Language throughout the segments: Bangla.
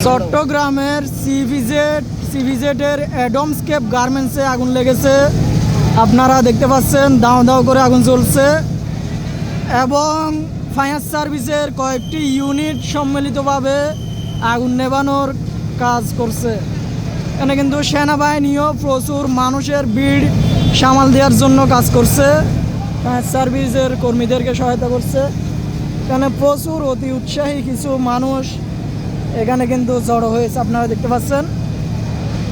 চট্টগ্রামের সিভিজেটের অ্যাডামস্কেপ গার্মেন্টসে আগুন লেগেছে। আপনারা দেখতে পাচ্ছেন দাও দাও করে আগুন জ্বলছে এবং ফায়ার সার্ভিসের কয়েকটি ইউনিট সম্মিলিতভাবে আগুন নেভানোর কাজ করছে। এখানে কিন্তু সেনাবাহিনীও প্রচুর মানুষের ভিড় সামাল দেওয়ার জন্য কাজ করছে, ফায়ার সার্ভিসের কর্মীদেরকে সহায়তা করছে। এখানে প্রচুর অতি উৎসাহী কিছু মানুষ এখানে কিন্তু জড়ো হয়েছে, আপনারা দেখতে পাচ্ছেন।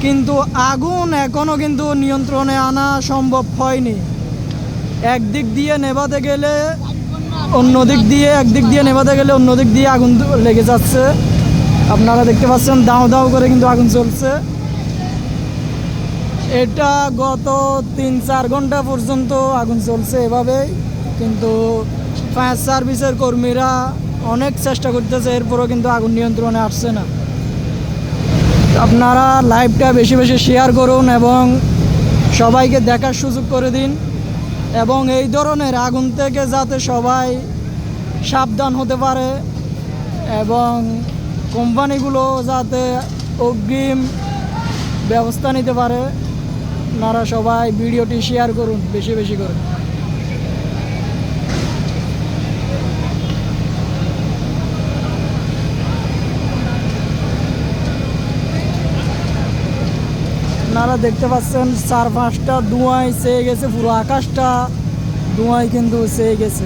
কিন্তু আগুন এখনও কিন্তু নিয়ন্ত্রণে আনা সম্ভব হয়নি। একদিক দিয়ে নেভাতে গেলে অন্যদিক দিয়ে আগুন লেগে যাচ্ছে। আপনারা দেখতে পাচ্ছেন দাও দাও করে কিন্তু আগুন চলছে। এটা গত 3-4 ঘন্টা পর্যন্ত আগুন চলছে এভাবেই, কিন্তু ফায়ার সার্ভিসের কর্মীরা অনেক চেষ্টা করতেছে, এরপরও কিন্তু আগুন নিয়ন্ত্রণে আসছে না। আপনারা লাইভটা বেশি বেশি শেয়ার করুন এবং সবাইকে দেখার সুযোগ করে দিন, এবং এই ধরনের আগুন থেকে যাতে সবাই সাবধান হতে পারে এবং কোম্পানিগুলো যাতে অগ্রিম ব্যবস্থা নিতে পারে। আপনারা সবাই ভিডিওটি শেয়ার করুন বেশি বেশি করে। আপনারা দেখতে পাচ্ছেন 4-5টা ধোঁয়ায় ছেয়ে গেছে, পুরো আকাশটা ধোঁয়ায় কিন্তু ছেয়ে গেছে।